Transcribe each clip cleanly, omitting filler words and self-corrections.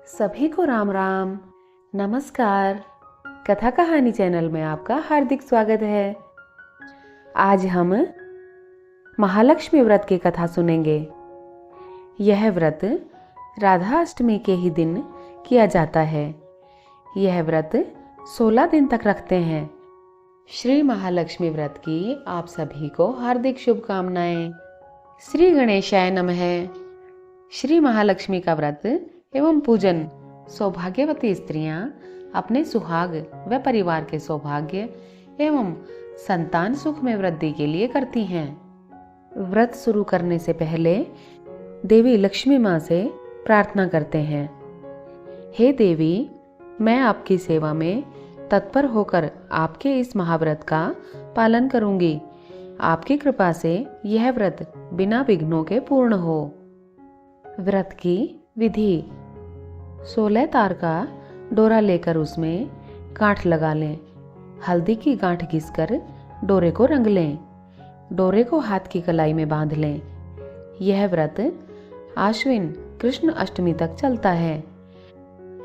सभी को राम राम, नमस्कार। कथा कहानी चैनल में आपका हार्दिक स्वागत है। आज हम महालक्ष्मी व्रत की कथा सुनेंगे। यह व्रत राधा अष्टमी के ही दिन किया जाता है। यह व्रत 16 दिन तक रखते हैं। श्री महालक्ष्मी व्रत की आप सभी को हार्दिक शुभकामनाएं। श्री गणेशाय नमः। श्री महालक्ष्मी का व्रत एवं पूजन सौभाग्यवती स्त्रियां अपने सुहाग व परिवार के सौभाग्य एवं संतान सुख में वृद्धि के लिए करती हैं। व्रत शुरू करने से पहले देवी लक्ष्मी माँ से प्रार्थना करते हैं। हे देवी, मैं आपकी सेवा में तत्पर होकर आपके इस महाव्रत का पालन करूंगी। आपकी कृपा से यह व्रत बिना विघ्नों के पूर्ण हो। व्रत की विधि: 16 तार का डोरा लेकर उसमें गांठ लगा लें। हल्दी की गांठ घिसकर डोरे को रंग लें। डोरे को हाथ की कलाई में बांध लें। यह व्रत आश्विन कृष्ण अष्टमी तक चलता है।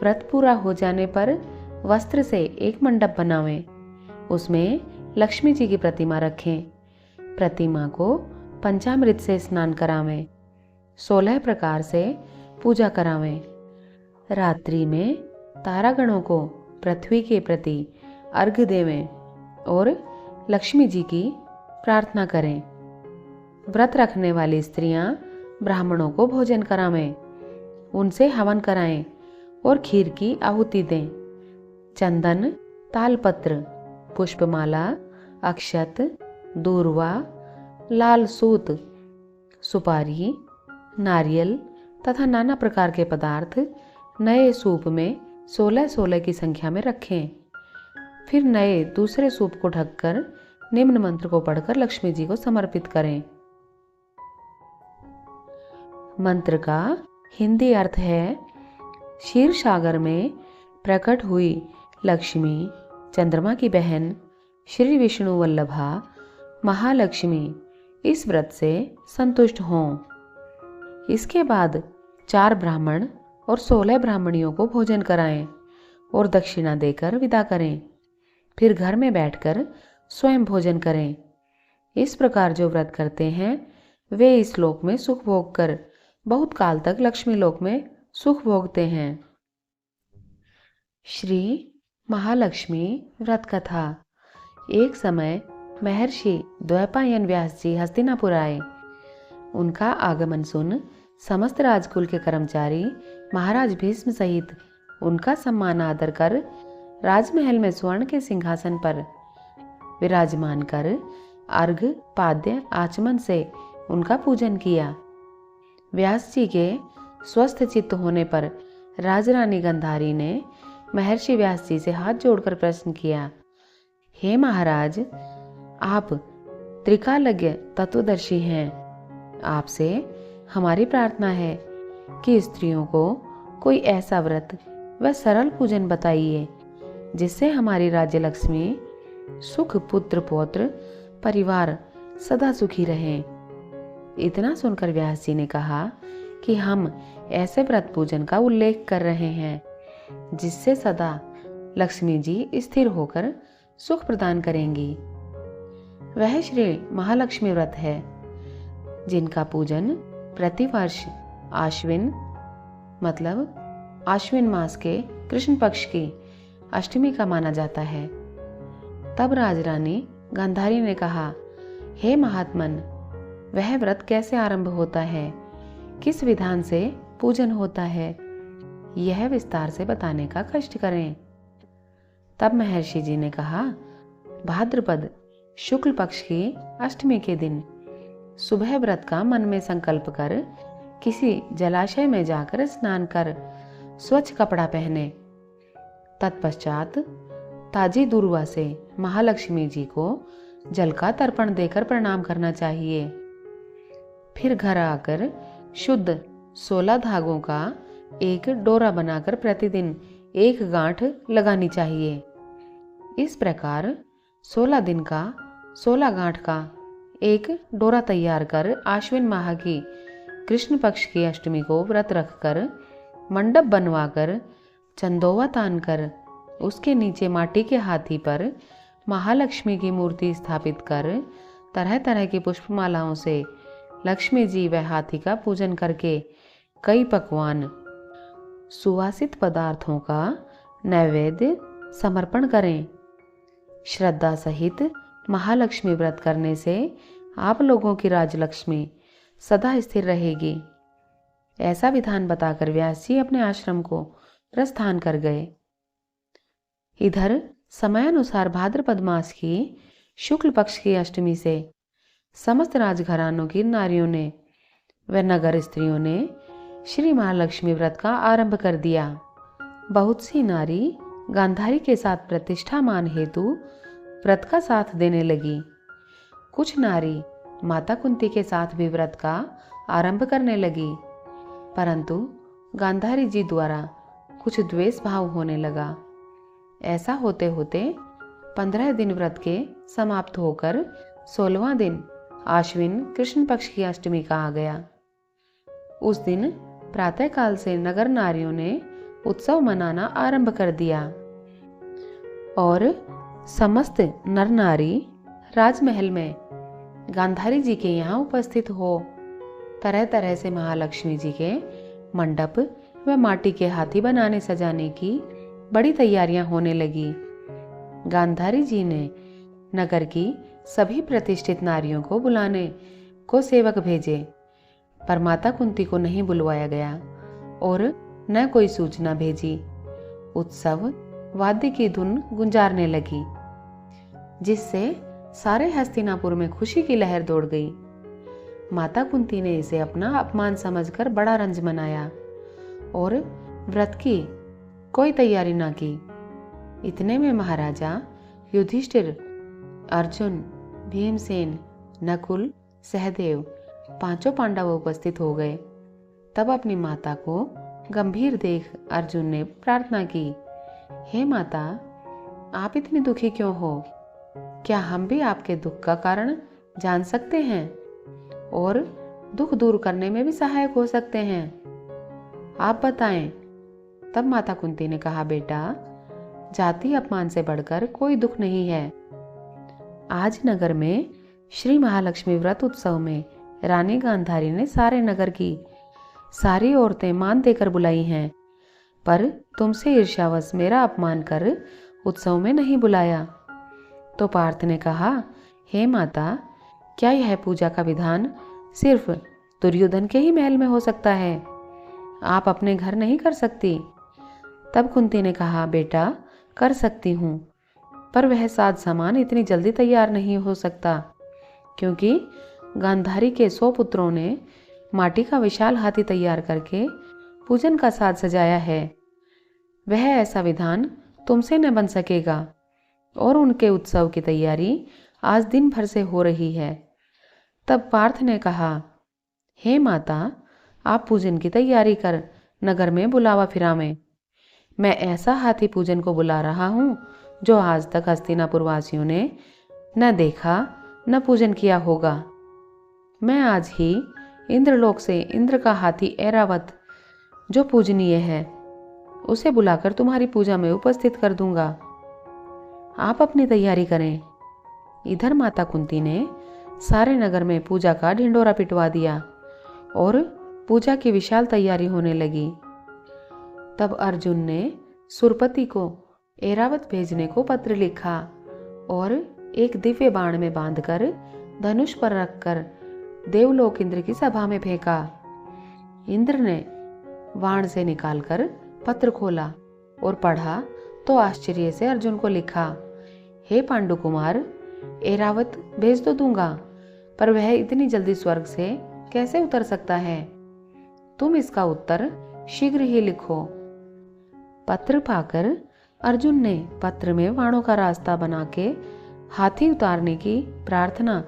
व्रत पूरा हो जाने पर वस्त्र से एक मंडप बनावें। उसमें लक्ष्मी जी की प्रतिमा रखें। प्रतिमा को पंचामृत से स्नान करावें। 16 प्रकार से पूजा करावें। रात्रि में तारागणों को पृथ्वी के प्रति अर्घ्य देवें और लक्ष्मी जी की प्रार्थना करें। व्रत रखने वाली स्त्रियां ब्राह्मणों को भोजन करावें, उनसे हवन कराएं और खीर की आहुति दें। चंदन, तालपत्र, पुष्पमाला, अक्षत, दूर्वा, लाल सूत, सुपारी, नारियल तथा नाना प्रकार के पदार्थ नए सूप में 16-16 की संख्या में रखें। फिर नए दूसरे सूप को ढककर निम्न मंत्र को पढ़कर लक्ष्मी जी को समर्पित करें। मंत्र का हिंदी अर्थ है: क्षीर सागर में प्रकट हुई लक्ष्मी, चंद्रमा की बहन, श्री विष्णु वल्लभा महालक्ष्मी इस व्रत से संतुष्ट हों। इसके बाद 4 ब्राह्मण और 16 ब्राह्मणियों को भोजन कराएं और दक्षिणा देकर विदा करें। फिर घर में बैठकर स्वयं भोजन करें। इस प्रकार जो व्रत करते हैं वे इस लोक में सुख भोग कर बहुत काल तक लक्ष्मी लोक में सुख भोगते हैं। श्री महालक्ष्मी व्रत कथा। एक समय महर्षि द्वैपायन व्यास जी हस्तिनापुर आए। उनका आगमन सुन समस्त राजकुल के कर्मचारी महाराज भीष्म सहित उनका सम्मान आदर कर राजमहल में स्वर्ण के सिंहासन पर विराजमान कर अर्घ्य पाद्य आचमन से उनका पूजन किया। व्यास जी के स्वस्थ चित्त होने पर राजरानी गंधारी ने महर्षि व्यास जी से हाथ जोड़कर प्रश्न किया, हे महाराज, आप त्रिकालज्ञ तत्वदर्शी हैं। आपसे हमारी प्रार्थना है कि स्त्रियों को कोई ऐसा व्रत व सरल पूजन बताइए जिससे हमारी राज्य लक्ष्मी, सुख, पुत्र पौत्र, परिवार सदा सुखी रहें। इतना सुनकर व्यास जी ने कहा कि हम ऐसे व्रत पूजन का उल्लेख कर रहे हैं जिससे सदा लक्ष्मी जी स्थिर होकर सुख प्रदान करेंगी। वह श्री महालक्ष्मी व्रत है जिनका पूजन प्रतिवर्ष आश्विन मतलब आश्विन मास के कृष्ण पक्ष की अष्टमी का माना जाता है। तब राजरानी गांधारी ने कहा, हे महात्मन, वह व्रत कैसे आरंभ होता है, किस विधान से पूजन होता है, यह विस्तार से बताने का कष्ट करें। तब महर्षि जी ने कहा, भाद्रपद शुक्ल पक्ष की अष्टमी के दिन सुबह व्रत का मन में संकल्प कर किसी जलाशय में जाकर स्नान कर स्वच्छ कपड़ा पहने। तत्पश्चात ताजी दूर्वा से महालक्ष्मी जी को जल का तर्पण देकर प्रणाम करना चाहिए। फिर घर आकर शुद्ध 16 धागों का एक डोरा बनाकर प्रतिदिन एक गांठ लगानी चाहिए। इस प्रकार 16 दिन का 16 गांठ का एक डोरा तैयार कर आश्विन माह की कृष्ण पक्ष की अष्टमी को व्रत रखकर मंडप बनवाकर चंदोवा तानकर उसके नीचे माटी के हाथी पर महालक्ष्मी की मूर्ति स्थापित कर तरह तरह की पुष्पमालाओं से लक्ष्मी जी व हाथी का पूजन करके कई पकवान सुवासित पदार्थों का नैवेद्य समर्पण करें। श्रद्धा सहित महालक्ष्मी व्रत करने से आप लोगों की राजलक्ष्मी सदा स्थिर रहेगी। ऐसा विधान बताकर व्यास जी अपने आश्रम को प्रस्थान कर गए। इधर समयानुसार भाद्रपद मास की शुक्ल पक्ष की अष्टमी से समस्त राजघरानों की नारियों ने व नगर स्त्रियों ने श्री महालक्ष्मी व्रत का आरंभ कर दिया। बहुत सी नारी गांधारी के साथ प्रतिष्ठा मान हेतु व्रत का साथ देने लगी। कुछ नारी माता कुंती के साथ भी व्रत का आरंभ करने लगी, परंतु गांधारी जी द्वारा कुछ द्वेष भाव होने लगा। ऐसा होते होते 15 दिन व्रत के समाप्त होकर 16वां दिन आश्विन कृष्ण पक्ष की अष्टमी का आ गया। उस दिन प्रातःकाल से नगर नारियों ने उत्सव मनाना आरंभ कर दिया और समस्त नर नारी राजमहल में गांधारी जी के यहाँ उपस्थित हो तरह तरह से महालक्ष्मी जी के मंडप व माटी के हाथी बनाने सजाने की बड़ी तैयारियां होने लगी। गांधारी जी ने नगर की सभी प्रतिष्ठित नारियों को बुलाने को सेवक भेजे, पर माता कुंती को नहीं बुलवाया गया और न कोई सूचना भेजी। उत्सव वाद्य की धुन गुंजारने लगी, जिससे सारे हस्तिनापुर में खुशी की लहर दौड़ गई। माता कुंती ने इसे अपना अपमान समझकर बड़ा रंज मनाया और व्रत की कोई तैयारी ना की। इतने में महाराजा युधिष्ठिर, अर्जुन, भीमसेन, नकुल, सहदेव पांचों पांडव उपस्थित हो गए। तब अपनी माता को गंभीर देख अर्जुन ने प्रार्थना की, हे माता, आप इतनी दुखी क्यों हो? क्या हम भी आपके दुख का कारण जान सकते हैं और दुख दूर करने में भी सहायक हो सकते हैं? आप बताएं। तब माता कुंती ने कहा, बेटा, जाति अपमान से बढ़कर कोई दुख नहीं है। आज नगर में श्री महालक्ष्मी व्रत उत्सव में रानी गांधारी ने सारे नगर की सारी औरतें मान देकर बुलाई हैं, पर तुमसे ईर्ष्यावश मेरा अपमान कर उत्सव में नहीं बुलाया। तो पार्थ ने कहा, हे माता, क्या यह पूजा का विधान सिर्फ दुर्योधन के ही महल में हो सकता है? आप अपने घर नहीं कर सकती? तब कुंती ने कहा, बेटा, कर सकती हूँ, पर वह साज सामान इतनी जल्दी तैयार नहीं हो सकता, क्योंकि गांधारी के 100 पुत्रों ने माटी का विशाल हाथी तैयार करके पूजन का साज सजाया है। वह ऐसा विधान तुमसे न बन सकेगा और उनके उत्सव की तैयारी आज दिन भर से हो रही है। तब पार्थ ने कहा, हे माता, आप पूजन की तैयारी कर नगर में बुलावा फिरावें। मैं ऐसा हाथी पूजन को बुला रहा हूँ जो आज तक हस्तिनापुर वासियों ने न देखा न पूजन किया होगा। मैं आज ही इंद्रलोक से इंद्र का हाथी ऐरावत, जो पूजनीय है, उसे बुलाकर तुम्हारी पूजा में उपस्थित कर दूंगा। आप अपनी तैयारी करें। इधर माता कुंती ने सारे नगर में पूजा का ढिंडोरा पिटवा दिया और पूजा की विशाल तैयारी होने लगी। तब अर्जुन ने सुरपति को ऐरावत भेजने को पत्र लिखा और एक दिव्य बाण में बांधकर धनुष पर रखकर देवलोक इंद्र की सभा में फेंका। इंद्र ने बाण से निकालकर पत्र खोला और पढ़ा तो आश्चर्य से अर्जुन को लिखा, हे पांडु कुमार, ऐरावत भेज तो दूंगा, पर वह इतनी जल्दी स्वर्ग से कैसे उतर सकता है? तुम इसका उत्तर शीघ्र ही लिखो। पत्र पाकर अर्जुन ने पत्र में बाणों का रास्ता बना के हाथी उतारने की प्रार्थना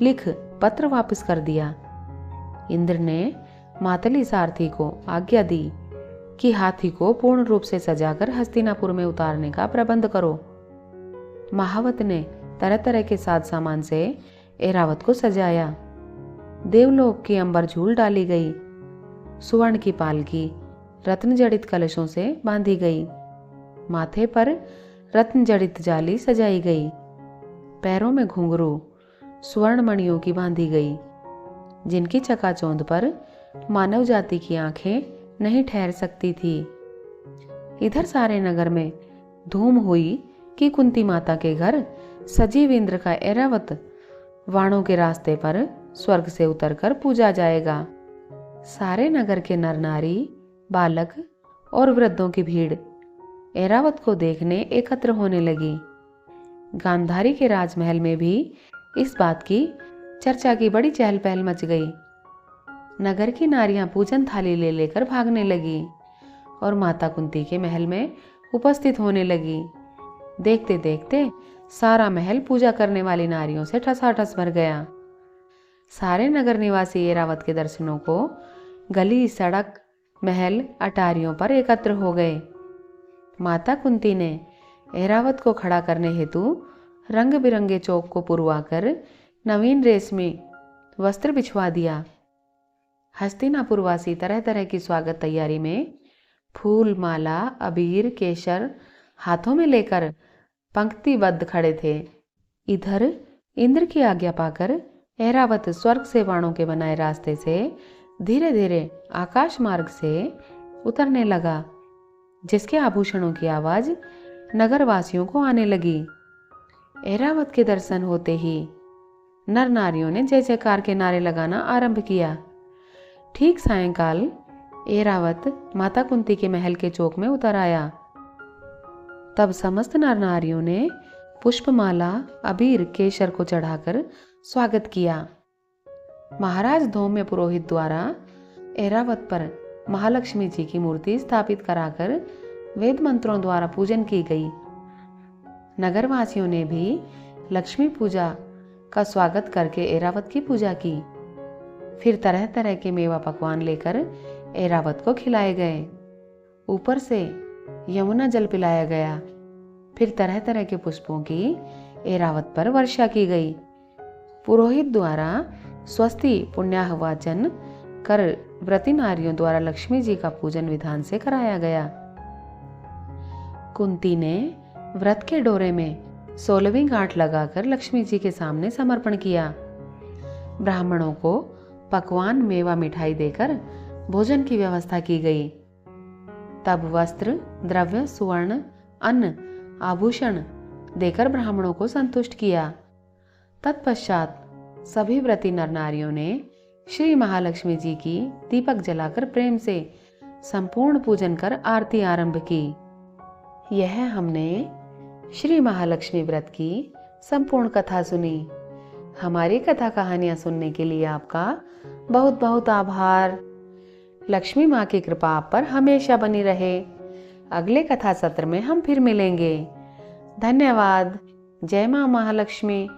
लिख पत्र वापस कर दिया। इंद्र ने मातली सारथी को आज्ञा दी कि हाथी को पूर्ण रूप से सजाकर हस्तिनापुर में उतारने का प्रबंध करो। महावत ने तरह तरह के साज सामान से ऐरावत को सजाया। देवलोक की अंबर झूल डाली गई। सुवर्ण की पालकी, रत्न जड़ित कलशों से बांधी गई। माथे पर रत्न जड़ित जाली सजाई गई। पैरों में घुंघरू स्वर्ण मणियों की बांधी गई, जिनकी चकाचौंध पर मानव जाति की आंखें नहीं ठहर सकती थी। इधर सारे नगर में धूम हुई कि कुंती माता के घर सजीव इंद्र का ऐरावत वाणों के रास्ते पर स्वर्ग से उतरकर पूजा जाएगा। सारे नगर के नर नारी, बालक और वृद्धों की भीड़ ऐरावत को देखने एकत्र होने लगी। गांधारी के राजमहल में भी इस बात की चर्चा की बड़ी चहल पहल मच गई। नगर की नारियां पूजन थाली ले लेकर भागने लगी और माता कुंती के महल में उपस्थित होने लगी। देखते देखते सारा महल पूजा करने वाली नारियों से ठसाठस भर गया। सारे नगर निवासी ऐरावत के दर्शनों को गली, सड़क, महल, अटारियों पर एकत्र हो गए। माता कुंती ने ऐरावत को खड़ा करने हेतु रंग बिरंगे चौक को पुरवाकर नवीन रेशमी वस्त्र बिछवा दिया। हस्तिनापुरवासी तरह तरह की स्वागत तैयारी में फूल, माला, अबीर, केसर हाथों में लेकर पंक्तिबद्ध खड़े थे। इधर इंद्र की आज्ञा पाकर ऐरावत स्वर्ग से बाणों के बनाए रास्ते से धीरे धीरे आकाश मार्ग से उतरने लगा, जिसके आभूषणों की आवाज नगरवासियों को आने लगी। ऐरावत के दर्शन होते ही नर नारियों ने जय जयकार के नारे लगाना आरंभ किया। ठीक सायंकाल ऐरावत माता कुंती के महल के चौक में उतर आया। तब समस्त नर नारियों ने पुष्पमाला, अबीर, केसर को चढ़ाकर स्वागत किया। महाराज धौम्य पुरोहित द्वारा ऐरावत पर महालक्ष्मी जी की मूर्ति स्थापित कराकर वेद मंत्रों द्वारा पूजन की गई। नगरवासियों ने भी लक्ष्मी पूजा का स्वागत करके ऐरावत की पूजा की। फिर तरह तरह के मेवा पकवान लेकर ऐरावत को खिलाए गए। ऊपर से यमुना जल पिलाया गया। फिर तरह तरह के पुष्पों की ऐरावत पर वर्षा की गई। पुरोहित द्वारा स्वस्ति पुण्याह वाचन कर व्रती नारियों द्वारा लक्ष्मी जी का पूजन विधान से कराया गया। कुंती ने व्रत के डोरे में 16वीं गांठ लगाकर लक्ष्मी जी के सामने समर्पण किया। ब्राह्मणों को पकवान, मेवा, मिठाई देकर भोजन की व्यवस्था की गई। तब वस्त्र, द्रव्य, सुवर्ण, अन्न, आभूषण देकर ब्राह्मणों को संतुष्ट किया। तत्पश्चात सभी व्रती नर नारियों ने श्री महालक्ष्मी जी की दीपक जलाकर प्रेम से संपूर्ण पूजन कर आरती आरंभ की। यह हमने श्री महालक्ष्मी व्रत की संपूर्ण कथा सुनी। हमारी कथा कहानियां सुनने के लिए आपका बहुत बहुत आभार। लक्ष्मी माँ की कृपा आप पर हमेशा बनी रहे। अगले कथा सत्र में हम फिर मिलेंगे। धन्यवाद। जय माँ महालक्ष्मी।